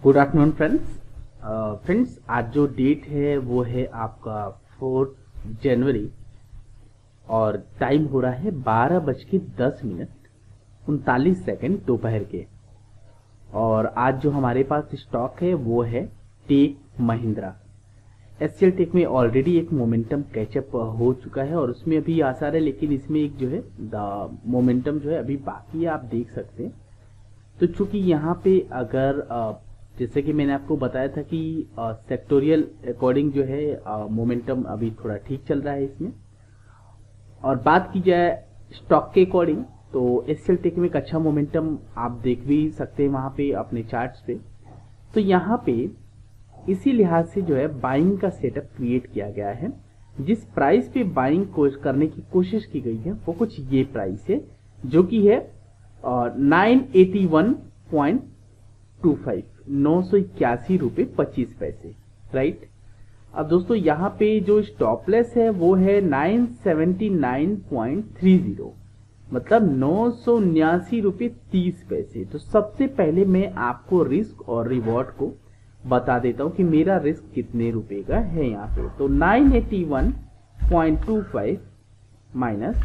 Good afternoon friends. आज जो date है वो है आपका 4 जनवरी और टाइम हो रहा है 12:10 दोपहर के। और आज जो हमारे पास स्टॉक है वो है टेक महिंद्रा। एचसीएल टेक में ऑलरेडी एक मोमेंटम कैचअप हो चुका है और उसमें अभी आसार है, लेकिन इसमें एक जो है मोमेंटम जो है अभी बाकी है, आप देख सकते हैं। तो चूंकि यहाँ पे अगर जैसे कि मैंने आपको बताया था कि सेक्टोरियल अकॉर्डिंग जो है मोमेंटम अभी थोड़ा ठीक चल रहा है इसमें। और बात की जाए स्टॉक के अकॉर्डिंग तो एचसीएल टेक में एक अच्छा मोमेंटम आप देख भी सकते हैं वहाँ पे अपने चार्ट्स पे। तो यहाँ पे इसी लिहाज से जो है बाइंग का सेटअप क्रिएट किया गया है। जिस प्राइस पे बाइंग करने की कोशिश की गई है वो कुछ ये प्राइस है जो कि है 981.25 ₹981.25, राइट। अब दोस्तों यहाँ पे जो स्टॉपलेस है वो है 979.30, मतलब ₹979.30। तो सबसे पहले मैं आपको रिस्क और रिवॉर्ड को बता देता हूं कि मेरा रिस्क कितने रुपए का है यहाँ पे। तो 981.25 माइनस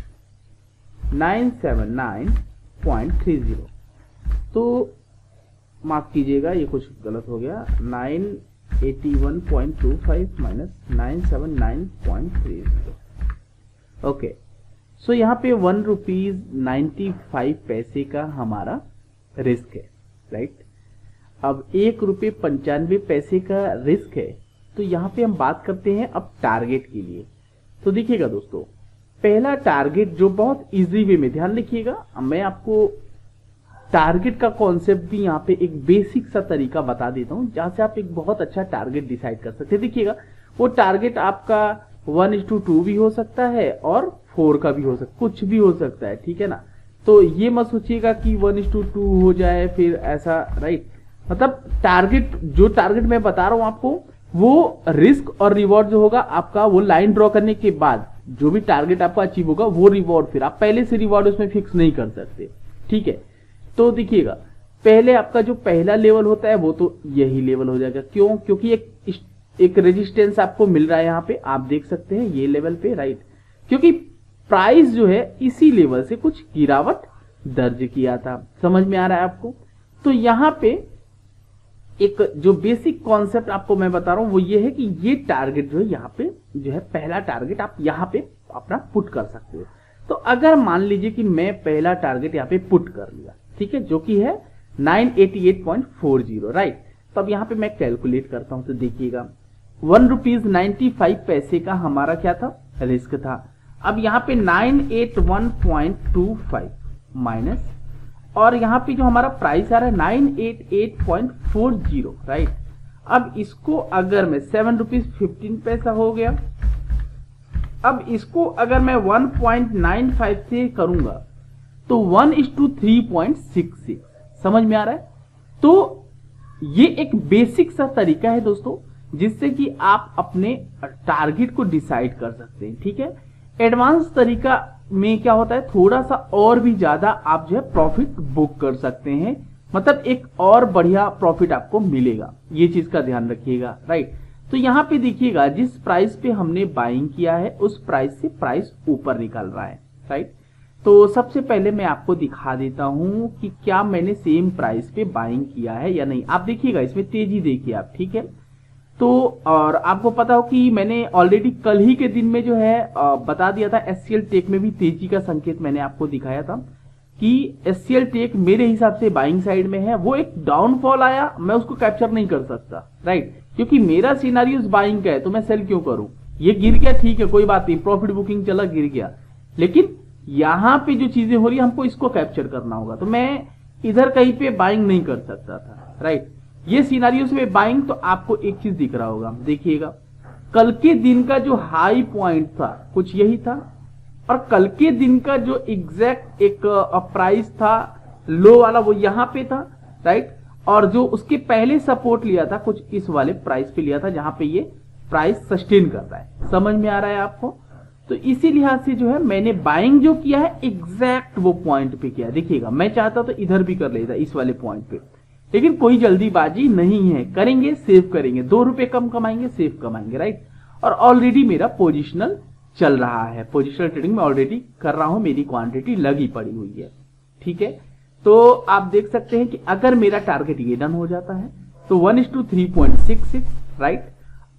979.30, तो माफ कीजिएगा ये कुछ गलत हो गया, 981.25 माइनस 979.30। ओके, सो यहाँ पे ₹1.95 का हमारा रिस्क है, राइट। अब ₹1.95 का रिस्क है। तो यहाँ पे हम बात करते हैं अब टारगेट के लिए। तो देखिएगा दोस्तों, पहला टारगेट जो बहुत इजी वे में, ध्यान रखिएगा, मैं आपको टारगेट का कॉन्सेप्ट भी यहाँ पे एक बेसिक सा तरीका बता देता हूँ जहां से आप एक बहुत अच्छा टारगेट डिसाइड कर सकते हैं। देखिएगा वो टारगेट आपका 1:2 भी हो सकता है और 4 का भी हो सकता है, कुछ भी हो सकता है, ठीक है ना। तो ये मत सोचिएगा कि 1:2 हो जाए फिर ऐसा, राइट। मतलब टारगेट, जो टारगेट मैं बता रहा हूं आपको, वो रिस्क और रिवॉर्ड जो होगा आपका, वो लाइन ड्रॉ करने के बाद जो भी टारगेट आपका अचीव होगा वो रिवॉर्ड, फिर आप पहले से रिवॉर्ड उसमें फिक्स नहीं कर सकते, ठीक है। तो देखिएगा पहले आपका जो पहला लेवल होता है वो तो यही लेवल हो जाएगा। क्यों? क्योंकि एक रेजिस्टेंस आपको मिल रहा है यहाँ पे, आप देख सकते हैं ये लेवल पे, राइट। क्योंकि प्राइस जो है इसी लेवल से कुछ गिरावट दर्ज किया था, समझ में आ रहा है आपको। तो यहाँ पे एक जो बेसिक कॉन्सेप्ट आपको मैं बता रहा हूं वो ये है कि ये टारगेट जो है यहाँ पे जो है पहला टारगेट आप यहाँ पे अपना पुट कर सकते हो। तो अगर मान लीजिए कि मैं पहला टारगेट यहाँ पे पुट कर लिया, ठीक है, जो कि है 988.40, राइट। तो अब यहाँ पे मैं कैलकुलेट करता हूं। तो देखिएगा ₹1.95 का हमारा क्या था, रिस्क था। अब यहाँ पे 981.25 माइनस, और यहाँ पे जो हमारा प्राइस आ रहा है 988.40, राइट। अब इसको अगर मैं ₹7.15 हो गया, अब इसको अगर मैं 1.95 से करूंगा तो 1:3.66, समझ में आ रहा है। तो ये एक बेसिक सा तरीका है दोस्तों जिससे कि आप अपने टारगेट को डिसाइड कर सकते हैं, ठीक है। एडवांस तरीका में क्या होता है, थोड़ा सा और भी ज्यादा आप जो है प्रॉफिट बुक कर सकते हैं, मतलब एक और बढ़िया प्रॉफिट आपको मिलेगा, ये चीज का ध्यान रखिएगा, राइट। तो यहाँ पे देखिएगा जिस प्राइस पे हमने बाइंग किया है उस प्राइस से प्राइस ऊपर निकल रहा है, राइट। तो सबसे पहले मैं आपको दिखा देता हूं कि क्या मैंने सेम प्राइस पे बाइंग किया है या नहीं। आप देखिएगा इसमें तेजी देखिए आप, ठीक है। तो और आपको पता हो कि मैंने ऑलरेडी कल ही के दिन में जो है बता दिया था, एचसीएल टेक में भी तेजी का संकेत मैंने आपको दिखाया था कि एचसीएल टेक मेरे हिसाब से बाइंग साइड में है। वो एक डाउनफॉल आया, मैं उसको कैप्चर नहीं कर सकता, राइट, क्योंकि मेरा सिनेरियो बाइंग का है, तो मैं सेल क्यों करूं। ये गिर गया, ठीक है, कोई बात नहीं, प्रॉफिट बुकिंग चला, गिर गया, लेकिन यहां पे जो चीजें हो रही है हमको इसको कैप्चर करना होगा। तो मैं इधर कहीं पे बाइंग नहीं कर सकता था, राइट। ये सिनेरियोस में बाइंग, तो आपको एक चीज दिख रहा होगा, देखिएगा कल के दिन का जो हाई पॉइंट था कुछ यही था, और कल के दिन का जो एग्जैक्ट एक प्राइस था लो वाला वो यहां पे था, राइट। और जो उसके पहले सपोर्ट लिया था कुछ इस वाले प्राइस पे लिया था जहां पे ये प्राइस सस्टेन कर रहा है, समझ में आ रहा है आपको। तो इसी लिहाज से जो है मैंने बाइंग जो किया है एग्जैक्ट वो पॉइंट पे किया। देखिएगा मैं चाहता तो इधर भी कर लेता इस वाले पॉइंट पे, लेकिन कोई जल्दीबाजी नहीं है, करेंगे सेव करेंगे, 2 रुपए कम कमाएंगे सेव कमाएंगे, राइट। और ऑलरेडी मेरा पोजिशनल चल रहा है, पोजिशनल ट्रेडिंग में ऑलरेडी कर रहा हूं, मेरी क्वांटिटी लगी पड़ी हुई है, ठीक है। तो आप देख सकते हैं कि अगर मेरा टारगेट ये डन हो जाता है तो 1:3.66, राइट।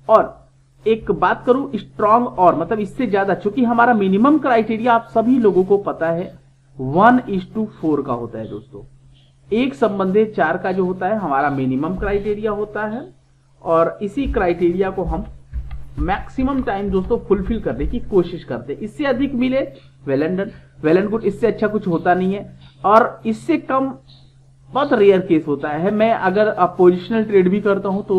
और एक बात करूं स्ट्रांग और मतलब इससे ज्यादा, चूंकि हमारा मिनिमम क्राइटेरिया आप सभी लोगों को पता है 1:4 का होता है दोस्तों। 1/4 का जो होता है हमारा मिनिमम क्राइटेरिया होता है, और इसी क्राइटेरिया को हम मैक्सिमम टाइम दोस्तों फुलफिल करने की कोशिश करते हैं। इससे अधिक मिले well and done, well and good, इससे अच्छा कुछ होता नहीं है। और इससे कम बहुत रेयर केस होता है। मैं अगर पोजिशनल ट्रेड भी करता हूं तो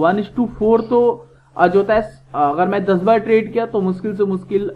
1:4 तो जो होता है, अगर मैं 10 बार ट्रेड किया तो मुश्किल से मुश्किल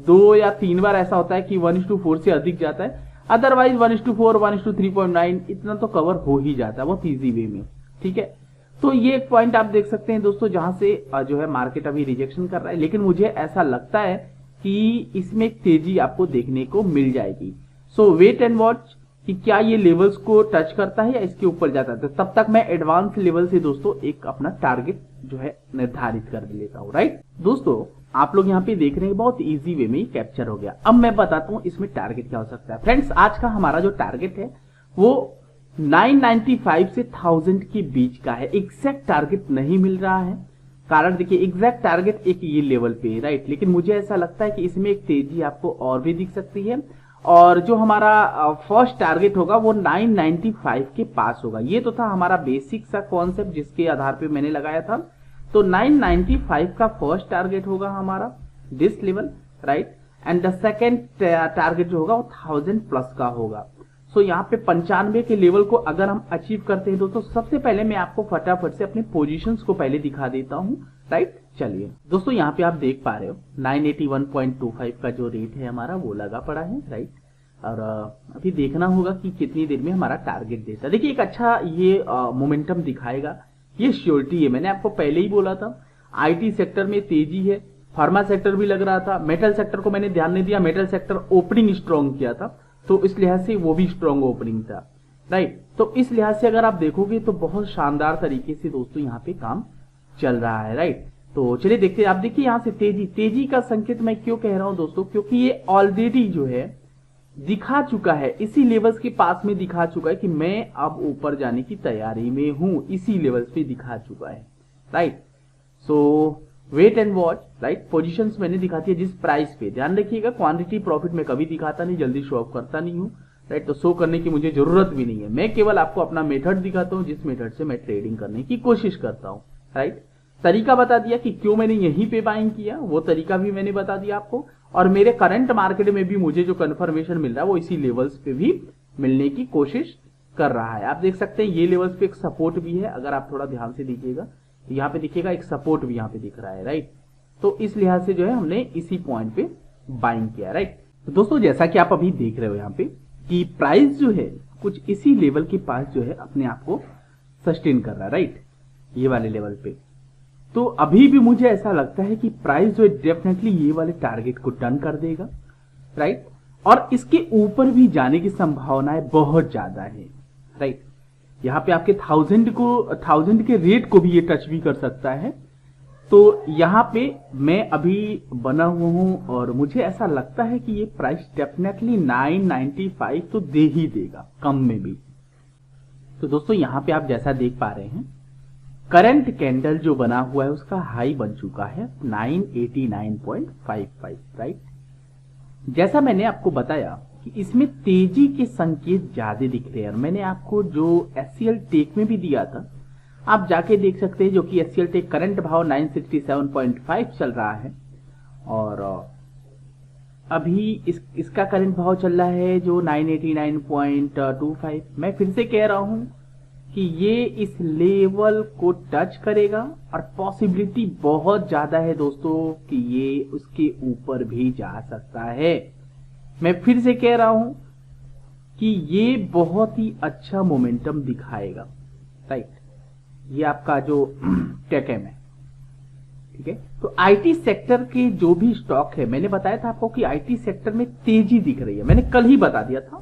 2 या 3 बार ऐसा होता है कि 1:4 से अधिक जाता है। अदरवाइज 1:4, 1:3.9 इतना तो कवर हो ही जाता है बहुत इजी वे में, ठीक है। तो ये एक पॉइंट आप देख सकते हैं दोस्तों, जहां से जो है मार्केट अभी रिजेक्शन कर रहा है, लेकिन मुझे ऐसा लगता है कि इसमें एक तेजी आपको देखने को मिल जाएगी। सो वेट एंड वॉच कि क्या ये लेवल्स को टच करता है या इसके ऊपर जाता है। तो तब तक मैं एडवांस लेवल से दोस्तों एक अपना टारगेट जो है निर्धारित कर लेता हूं, राइट। दोस्तों आप लोग यहाँ पे देख रहे हैं बहुत इजी वे में कैप्चर हो गया। अब मैं बताता हूं इसमें टारगेट क्या हो सकता है। फ्रेंड्स आज का हमारा जो टारगेट है वो 995 से 1000 के बीच का है। एग्जैक्ट टारगेट नहीं मिल रहा है, कारण देखिए एग्जैक्ट टारगेट एक ये लेवल पे है, राइट। लेकिन मुझे ऐसा लगता है कि इसमें एक तेजी आपको और भी दिख सकती है, और जो हमारा फर्स्ट टारगेट होगा वो 995 के पास होगा। ये तो था हमारा बेसिक सा कॉन्सेप्ट जिसके आधार पे मैंने लगाया था। तो 995 का फर्स्ट टारगेट होगा हमारा this level, right. And the second target जो होगा वो 1000 प्लस का होगा। सो यहाँ पे 95 के लेवल को अगर हम अचीव करते हैं दोस्तों, सबसे पहले मैं आपको फटाफट से अपने पोजीशंस को पहले दिखा देता हूँ, राइट। चलिए दोस्तों यहाँ पे आप देख पा रहे हो 981.25 का जो रेट है हमारा वो लगा पड़ा है, राइट। और अभी देखना होगा कि कितनी देर में हमारा टारगेट देता है। देखिए एक अच्छा ये मोमेंटम दिखाएगा, ये श्योरिटी है। मैंने आपको पहले ही बोला था आईटी सेक्टर में तेजी है, फार्मा सेक्टर भी लग रहा था, मेटल सेक्टर को मैंने ध्यान नहीं दिया, मेटल सेक्टर ओपनिंग स्ट्रॉन्ग किया था तो इस लिहाज से वो भी स्ट्रॉन्ग ओपनिंग था, राइट। तो इस लिहाज से अगर आप देखोगे तो बहुत शानदार तरीके से दोस्तों यहाँ पे काम चल रहा है, राइट। तो चलिए देखते हैं। आप देखिए यहाँ से तेजी का संकेत मैं क्यों कह रहा हूं दोस्तों, क्योंकि ये ऑलरेडी जो है दिखा चुका है, इसी लेवल्स के पास में दिखा चुका है कि मैं अब ऊपर जाने की तैयारी में हूं, इसी लेवल्स पे दिखा चुका है, right. So wait and watch, right. Positions मैंने दिखाती है जिस प्राइस पे, ध्यान रखिएगा क्वांटिटी प्रॉफिट में कभी दिखाता नहीं, जल्दी शो ऑफ करता नहीं हूं, राइट। तो शो करने की मुझे जरूरत भी नहीं है, मैं केवल आपको अपना मेथड दिखाता हूं जिस मेथड से मैं ट्रेडिंग करने की कोशिश करता हूं, राइट। तरीका बता दिया कि क्यों मैंने यहीं पे बाइंग किया, वो तरीका भी मैंने बता दिया आपको। और मेरे करंट मार्केट में भी मुझे जो कंफर्मेशन मिल रहा है वो इसी लेवल्स पे भी मिलने की कोशिश कर रहा है। आप देख सकते हैं ये लेवल्स पे एक सपोर्ट भी है, अगर आप थोड़ा ध्यान से देखिएगा तो यहाँ पे दिखेगा एक सपोर्ट भी यहाँ पे दिख रहा है, राइट। तो इस लिहाज से जो है हमने इसी पॉइंट पे बाइंग किया, राइट। तो दोस्तों जैसा कि आप अभी देख रहे हो यहाँ पे कि प्राइस जो है कुछ इसी लेवल के पास जो है अपने आप को सस्टेन कर रहा है, राइट, ये वाले लेवल पे। तो अभी भी मुझे ऐसा लगता है कि प्राइस जो है डेफिनेटली ये वाले टारगेट को टर्न कर देगा, राइट। और इसके ऊपर भी जाने की संभावनाएं बहुत ज्यादा है, राइट। यहाँ पे आपके 1000 के रेट को भी ये टच भी कर सकता है। तो यहाँ पे मैं अभी बना हुआ हूं और मुझे ऐसा लगता है कि ये प्राइस डेफिनेटली 995 तो दे ही देगा, कम में भी। तो दोस्तों यहाँ पे आप जैसा देख पा रहे हैं करंट कैंडल जो बना हुआ है उसका हाई बन चुका है 989.55, राइट। जैसा मैंने आपको बताया कि इसमें तेजी के संकेत ज्यादा दिख रहे हैं, और मैंने आपको जो एचसीएल टेक में भी दिया था आप जाके देख सकते हैं, जो कि एचसीएल टेक करंट भाव 967.5 चल रहा है, और अभी इसका करंट भाव चल रहा है जो 989.25। मैं फिर से कह रहा हूं कि ये इस लेवल को टच करेगा और पॉसिबिलिटी बहुत ज्यादा है दोस्तों कि ये उसके ऊपर भी जा सकता है। मैं फिर से कह रहा हूं कि ये बहुत ही अच्छा मोमेंटम दिखाएगा, राइट। ये आपका जो टेकएम है, ठीक है। तो आईटी सेक्टर के जो भी स्टॉक है, मैंने बताया था आपको कि आईटी सेक्टर में तेजी दिख रही है, मैंने कल ही बता दिया था।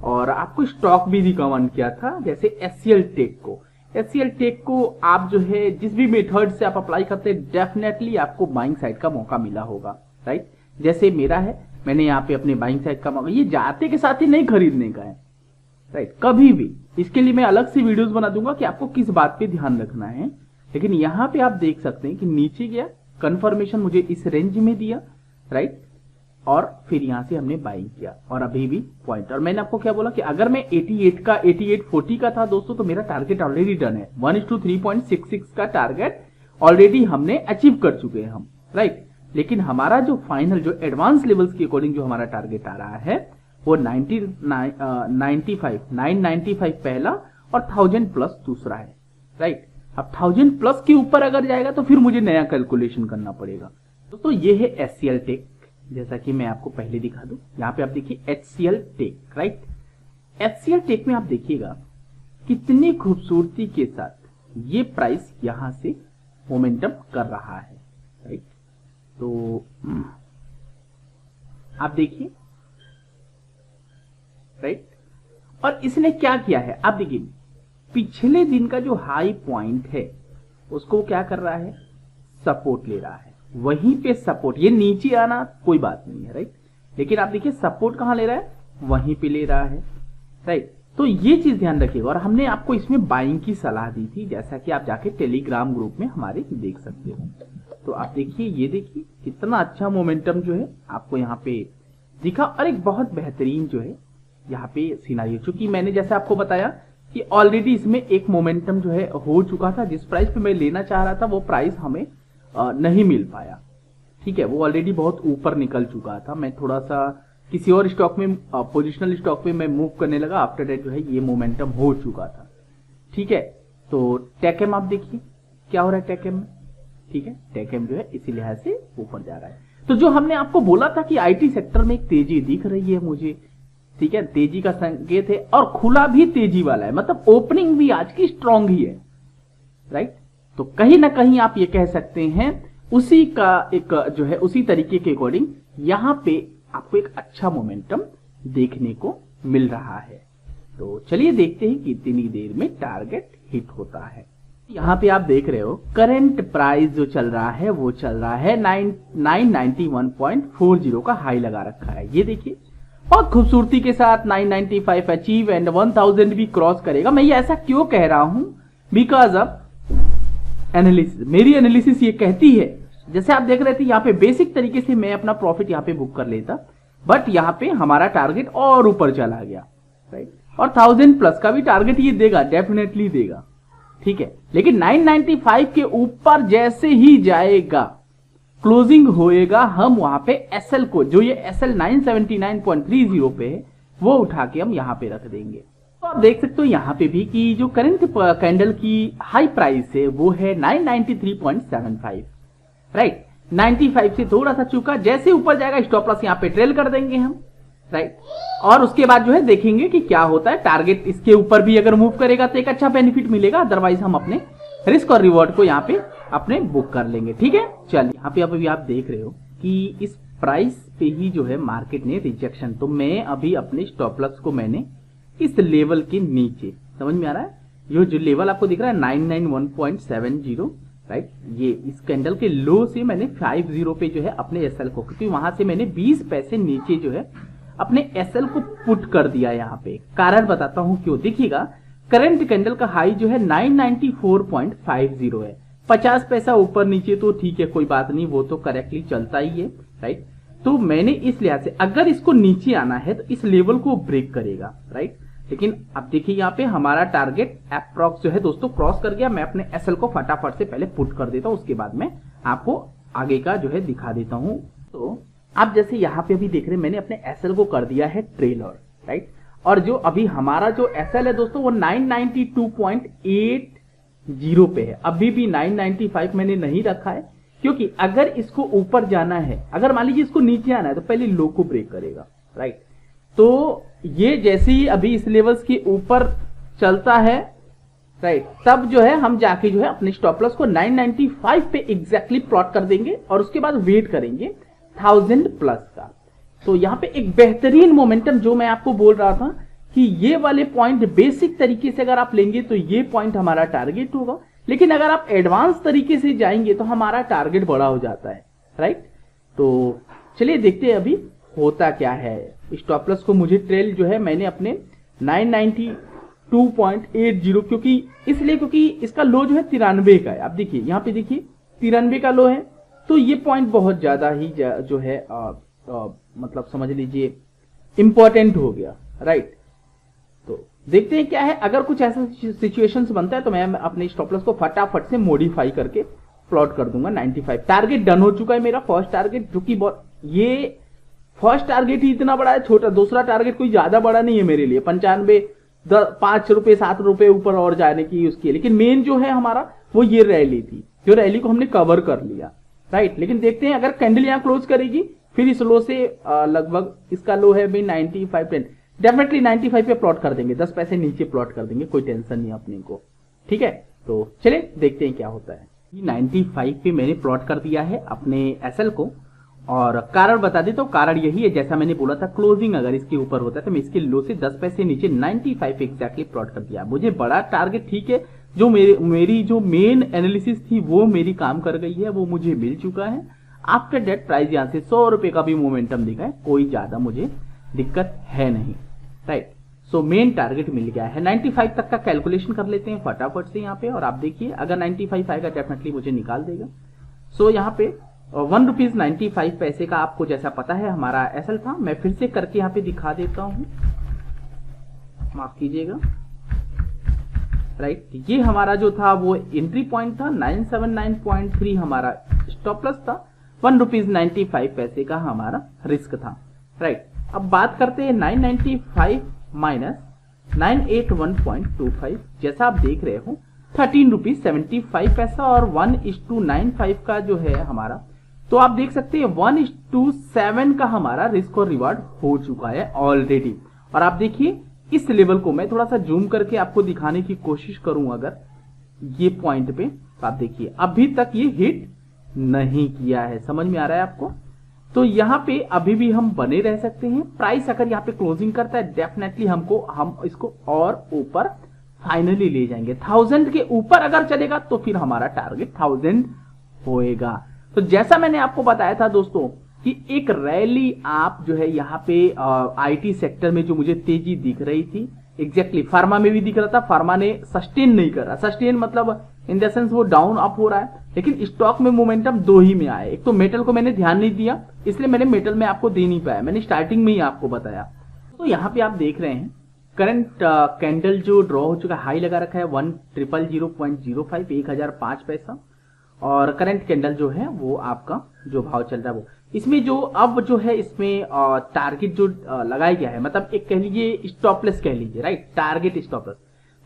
और आपको स्टॉक भी रिकमेंड किया था, जैसे एचसीएल टेक को। एचसीएल टेक को आप जो है जिस भी मेथड से आप अप्लाई करते हैं, डेफिनेटली आपको बाइंग साइड का मौका मिला होगा, राइट। जैसे मेरा है, मैंने यहाँ पे अपने बाइंग साइड का मौका, ये जाते के साथ ही नहीं खरीदने का है, राइट, कभी भी। इसके लिए मैं अलग से वीडियोस बना दूंगा कि आपको किस बात पे ध्यान रखना है। लेकिन यहाँ पे आप देख सकते हैं कि नीचे गया, कंफर्मेशन मुझे इस रेंज में दिया, राइट, और फिर यहां से हमने बाइंग किया और अभी भी पॉइंट। और मैंने आपको क्या बोला कि अगर मैं 8840 का था दोस्तों, तो मेरा टारगेट ऑलरेडी डन है। 1:3.66 का टारगेट ऑलरेडी हमने अचीव कर चुके हैं हम, राइट। लेकिन हमारा जो फाइनल, जो एडवांस लेवल्स के अकॉर्डिंग जो हमारा टारगेट आ रहा है, वो 995 पहला और 1000 प्लस दूसरा है, राइट। अब 1000 प्लस के ऊपर अगर जाएगा तो फिर मुझे नया कैलकुलेशन करना पड़ेगा। दोस्तों ये है एचसीएल टेक, जैसा कि मैं आपको पहले दिखा दूं। यहाँ पे आप देखिए HCL tech, right. HCL tech में आप देखिएगा कितनी खूबसूरती के साथ ये प्राइस यहां से मोमेंटम कर रहा है, राइट। तो आप देखिए, राइट। और इसने क्या किया है, आप देखिए पिछले दिन का जो हाई पॉइंट है उसको क्या कर रहा है, सपोर्ट ले रहा है। वहीं पे सपोर्ट, ये नीचे आना कोई बात नहीं है, राइट। लेकिन आप देखिए सपोर्ट कहां ले रहा है, वहीं पे ले रहा है, राइट। तो ये चीज ध्यान रखिएगा। और हमने आपको इसमें बाइंग की सलाह दी थी, जैसा कि आप जाके टेलीग्राम ग्रुप में हमारे देख सकते हो। तो आप देखिए, ये देखिए कितना अच्छा मोमेंटम जो है आपको यहाँ पे दिखा। और एक बहुत बेहतरीन जो है यहाँ पे सिनारियो, चूंकि मैंने जैसे आपको बताया कि ऑलरेडी इसमें एक मोमेंटम जो है हो चुका था। जिस प्राइस पे मैं लेना चाह रहा था वो प्राइस हमें नहीं मिल पाया, ठीक है। वो ऑलरेडी बहुत ऊपर निकल चुका था। मैं थोड़ा सा किसी और स्टॉक में, पोजिशनल स्टॉक में मैं मूव करने लगा। आफ्टर दैट जो है ये मोमेंटम हो चुका था, ठीक है। तो टेकएम आप देखिए क्या हो रहा है टेकएम में, ठीक है। टेकएम जो है इसी लिहाज से ऊपर जा रहा है। तो जो हमने आपको बोला था कि आईटी सेक्टर में एक तेजी दिख रही है मुझे, ठीक है, तेजी का संकेत है और खुला भी तेजी वाला है, मतलब ओपनिंग भी आज की स्ट्रांग ही है, राइट। तो कहीं ना कहीं आप ये कह सकते हैं उसी का एक जो है उसी तरीके के अकॉर्डिंग यहां पे आपको एक अच्छा मोमेंटम देखने को मिल रहा है। तो चलिए देखते हैं कितनी देर में टारगेट हिट होता है। यहाँ पे आप देख रहे हो करंट प्राइस जो चल रहा है वो चल रहा है 991.40 का हाई लगा रखा है। ये देखिए बहुत खूबसूरती के साथ 995 अचीव एंड 1000 भी क्रॉस करेगा। मैं ये ऐसा क्यों कह रहा हूं, बिकॉज ऑफ एनालिसिस। मेरी एनालिसिस ये कहती है, जैसे आप देख रहे थे यहाँ पे बेसिक तरीके से मैं अपना प्रॉफिट यहाँ पे बुक कर लेता, बट यहाँ पे हमारा टारगेट और ऊपर चला गया, राइट। और 1000 प्लस का भी टारगेट ये देगा, डेफिनेटली देगा, ठीक है। लेकिन 995 के ऊपर जैसे ही जाएगा, क्लोजिंग होएगा, हम वहां पे एसएल को, जो ये एसएल 979.30 पे है, वो उठा के हम यहाँ पे रख देंगे। तो आप देख सकते हो यहाँ पे भी कि जो करंट कैंडल की हाई प्राइस है वो है 993.75, राइट। 95 से थोड़ा सा चुका, जैसे ऊपर जाएगा स्टॉप लॉस यहाँ पे ट्रेल कर देंगे हम, राइट। और उसके बाद जो है देखेंगे कि क्या होता है। टारगेट इसके ऊपर भी अगर मूव करेगा तो एक अच्छा बेनिफिट मिलेगा, अदरवाइज हम अपने रिस्क और रिवॉर्ड को यहाँ पे अपने बुक कर लेंगे, ठीक है। चलिए यहाँ पे अभी आप देख रहे हो कि इस प्राइस पे ही जो है मार्केट ने रिजेक्शन, तो मैं अभी अपने स्टॉप लॉस को मैंने इस लेवल के नीचे, समझ में आ रहा है, ये जो लेवल आपको दिख रहा है 991.70, राइट। ये इस कैंडल के लो से मैंने 50 पे जो है अपने एसएल को, क्योंकि वहां से मैंने 20 पैसे नीचे जो है अपने एसएल को पुट कर दिया। यहाँ पे कारण बताता हूं क्यों, देखिएगा करंट कैंडल का हाई जो है 994.50 है। 50 पैसा ऊपर नीचे तो ठीक है, कोई बात नहीं, वो तो करेक्टली चलता ही है, राइट। तो मैंने इस लिहाज से अगर इसको नीचे आना है तो इस लेवल को ब्रेक करेगा, राइट। लेकिन अब देखिए यहाँ पे हमारा टारगेट अप्रॉक्स जो है दोस्तों क्रॉस कर गया। मैं अपने एसएल को फटाफट से पहले पुट कर देता हूं, उसके बाद में आपको आगे का जो है दिखा देता हूं। तो आप जैसे यहाँ पे अभी देख रहे हैं मैंने अपने एसएल को कर दिया है ट्रेलर, राइट। और जो अभी हमारा जो एसएल है दोस्तों वो 992.80 पे है। अभी भी 995 मैंने नहीं रखा है, क्योंकि अगर इसको ऊपर जाना है, अगर मान लीजिए इसको नीचे आना है तो पहले लो को ब्रेक करेगा, राइट। तो ये जैसे ही अभी इस लेवल्स के ऊपर चलता है, राइट, तब जो है हम जाके जो है अपने स्टॉप लॉस को 995 पे एग्जैक्टली प्लॉट कर देंगे और उसके बाद वेट करेंगे 1000 प्लस का। तो यहाँ पे एक बेहतरीन मोमेंटम जो मैं आपको बोल रहा था कि ये वाले पॉइंट बेसिक तरीके से अगर आप लेंगे तो ये पॉइंट हमारा टारगेट होगा, लेकिन अगर आप एडवांस तरीके से जाएंगे तो हमारा टारगेट बड़ा हो जाता है, राइट। तो चलिए देखते हैं अभी होता क्या है। स्टॉप लॉस को मुझे ट्रेल जो है मैंने अपने 992.80 क्योंकि इसका लो जो है 93 का है। आप देखिए यहाँ पे देखिए 93 का लो है, तो ये पॉइंट बहुत ज्यादा ही जो है मतलब समझ लीजिए इंपॉर्टेंट हो गया, राइट। तो देखते हैं क्या है। अगर कुछ ऐसा सिचुएशंस बनता है तो मैं अपने स्टॉप लॉस को फटाफट से मॉडिफाई करके प्लॉट कर दूंगा। 95 टारगेट डन हो चुका है मेरा, फर्स्ट टारगेट, जो कि ये फर्स्ट टारगेट ही इतना बड़ा है, छोटा दूसरा टारगेट कोई ज्यादा बड़ा नहीं है मेरे लिए, 95 5 रुपए 7 रुपए ऊपर और जाने की उसकी, लेकिन मेन जो है हमारा वो ये रैली थी, जो रैली को हमने कवर कर लिया, राइट। लेकिन देखते हैं अगर कैंडल यहां क्लोज करेगी, फिर इस लो से लगभग इसका लो है भी 95 डेफिनेटली 95 पे प्लॉट कर देंगे, 10 पैसे नीचे प्लॉट कर देंगे, कोई टेंशन नहीं अपने को, ठीक है। तो चलिए देखते हैं क्या होता है। 95 पे मैंने प्लॉट कर दिया है अपने एसएल को, और कारण बता देता हूं। कारण यही है, जैसा मैंने बोला था, क्लोजिंग अगर इसके ऊपर होता है तो मैं इसके लो से 10 पैसे नीचे 95 एग्जैक्टली प्लॉट कर दिया। मुझे बड़ा टारगेट, ठीक है, जो मेरी जो मेन एनालिसिस थी वो मेरी काम कर गई है, वो मुझे मिल चुका है। आफ्टर डेट प्राइस यहां से 100 रुपए का भी मोमेंटम दिखा है, कोई ज्यादा मुझे दिक्कत है नहीं, राइट। सो मेन टारगेट मिल गया है। 95 तक का कैलकुलेशन कर लेते हैं फटाफट से यहाँ पे, और आप देखिए अगर 95 आएगा डेफिनेटली मुझे निकाल देगा। सो यहाँ पे 1 रुपीज 95 पैसे का आपको जैसा पता है हमारा एसएल था, मैं फिर से करके यहाँ पे दिखा देता हूं, माफ कीजिएगा, राइट। ये हमारा जो था वो एंट्री पॉइंट था, 979.3 हमारा स्टॉप लॉस था, 1 रुपीज 95 पैसे का हमारा रिस्क था, राइट। अब बात करते हैं 995 माइनस 981.25, जैसा आप देख रहे हो 13 रुपीज 75 पैसा और 1:95 का जो है हमारा, तो आप देख सकते हैं 1:7 का हमारा रिस्क और रिवार्ड हो चुका है ऑलरेडी। और आप देखिए इस लेवल को मैं थोड़ा सा जूम करके आपको दिखाने की कोशिश करूं, अगर ये पॉइंट पे, तो आप देखिए अभी तक ये हिट नहीं किया है, समझ में आ रहा है आपको। तो यहाँ पे अभी भी हम बने रह सकते हैं। प्राइस अगर यहाँ पे क्लोजिंग करता है डेफिनेटली हम इसको और ऊपर फाइनली ले जाएंगे। 1000 के ऊपर अगर चलेगा तो फिर हमारा टारगेट 1000 होएगा। तो जैसा मैंने आपको बताया था दोस्तों कि एक रैली आप जो है यहाँ पे आईटी सेक्टर में जो मुझे तेजी दिख रही थी, एग्जैक्टली फार्मा में भी दिख रहा था, फार्मा ने सस्टेन नहीं कर रहा, सस्टेन मतलब इन द सेंस वो डाउन अप हो रहा है, लेकिन स्टॉक में मोमेंटम दो ही में आए। एक तो मेटल को मैंने ध्यान नहीं दिया, इसलिए मैंने मेटल में आपको दे नहीं पाया, मैंने स्टार्टिंग में ही आपको बताया। तो यहाँ पे आप देख रहे हैं करंट कैंडल जो ड्रॉ हो चुका, हाई लगा रखा है 1000.05, 1005 पैसा, और करंट कैंडल जो है वो आपका जो भाव चल रहा है वो, इसमें जो अब जो है इसमें टारगेट जो लगाया गया है, मतलब एक कह लीजिए स्टॉपलेस कह लीजिए, राइट, टारगेट स्टॉपलेस।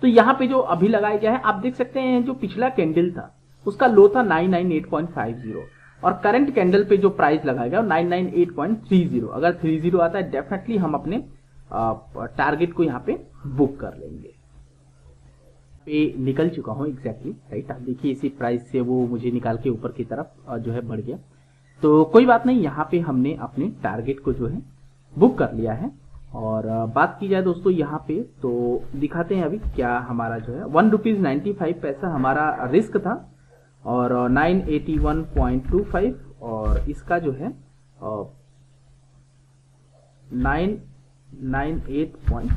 तो यहाँ पे जो अभी लगाया गया है आप देख सकते हैं, जो पिछला कैंडल था उसका लो था 998.50, और करंट कैंडल पे जो प्राइस लगाया गया 998.30। अगर 30 आता है डेफिनेटली हम अपने टारगेट को यहाँ पे बुक कर लेंगे। पे निकल चुका हूँ एग्जैक्टली, राइट। आप देखिए इसी प्राइस से वो मुझे निकाल के ऊपर की तरफ जो है बढ़ गया, तो कोई बात नहीं, यहाँ पे हमने अपने टारगेट को जो है बुक कर लिया है। और बात की जाए दोस्तों यहाँ पे, तो दिखाते हैं अभी क्या हमारा जो है 1 रुपीज 95 पैसा हमारा रिस्क था, और 981.25, और इसका जो है 998.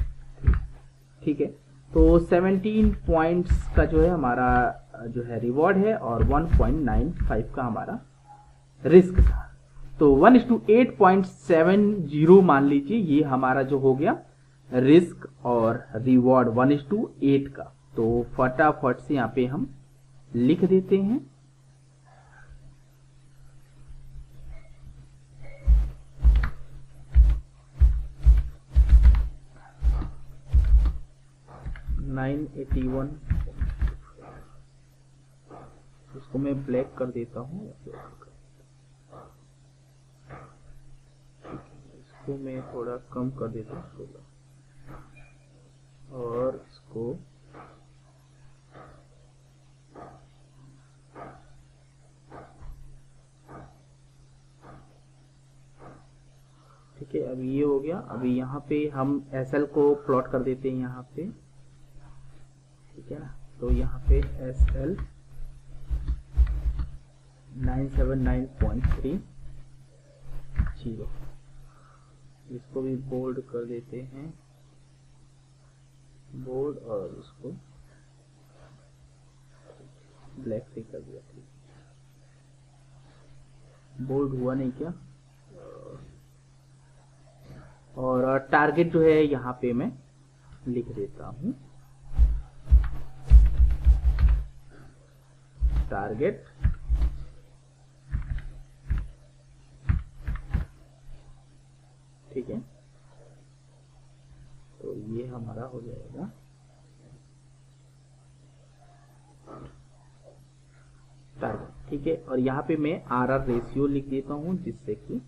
ठीक है, तो 17 पॉइंट्स का जो है हमारा जो है रिवॉर्ड है, और 1.95 का हमारा रिस्क था। तो 1:8.70 मान लीजिए ये हमारा जो हो गया रिस्क और रिवॉर्ड 1:8 का। तो फटाफट से यहाँ पे हम लिख देते हैं, इसको मैं ब्लैक कर देता हूँ, इसको मैं थोड़ा कम कर देता हूँ 16, और इसको ठीक ठीक है, अभी ये हो गया। अभी यहाँ पे हम SL को प्लॉट कर देते हैं यहाँ पे, ठीक है ना। तो यहाँ पे SL 979.30, इसको भी बोल्ड कर देते हैं, बोल्ड, और इसको ब्लैक से कर दिया। ठीक, बोल्ड हुआ नहीं क्या। और टारगेट जो है यहाँ पे मैं लिख देता हूँ, टारगेट ठीक है। तो ये हमारा हो जाएगा टारगेट, ठीक है। और यहाँ पे मैं RR रेशियो लिख देता हूँ, जिससे कि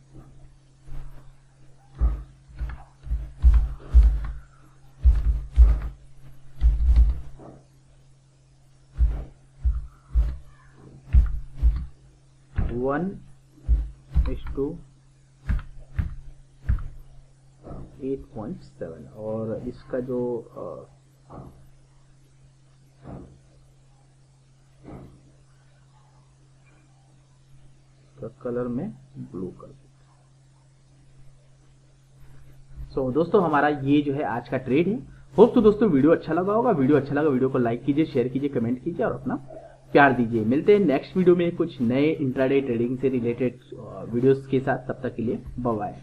वन इस टू 8.7, और इसका जो कलर में ब्लू कर देते। सो दोस्तों, हमारा ये जो है आज का ट्रेड है। होप तो दोस्तों वीडियो अच्छा लगा होगा। वीडियो अच्छा लगा वीडियो को लाइक कीजिए, शेयर कीजिए, कमेंट कीजिए और अपना प्यार दीजिए। मिलते हैं नेक्स्ट वीडियो में कुछ नए इंट्राडे ट्रेडिंग से रिलेटेड वीडियोस के साथ। तब तक के लिए बाय बाय।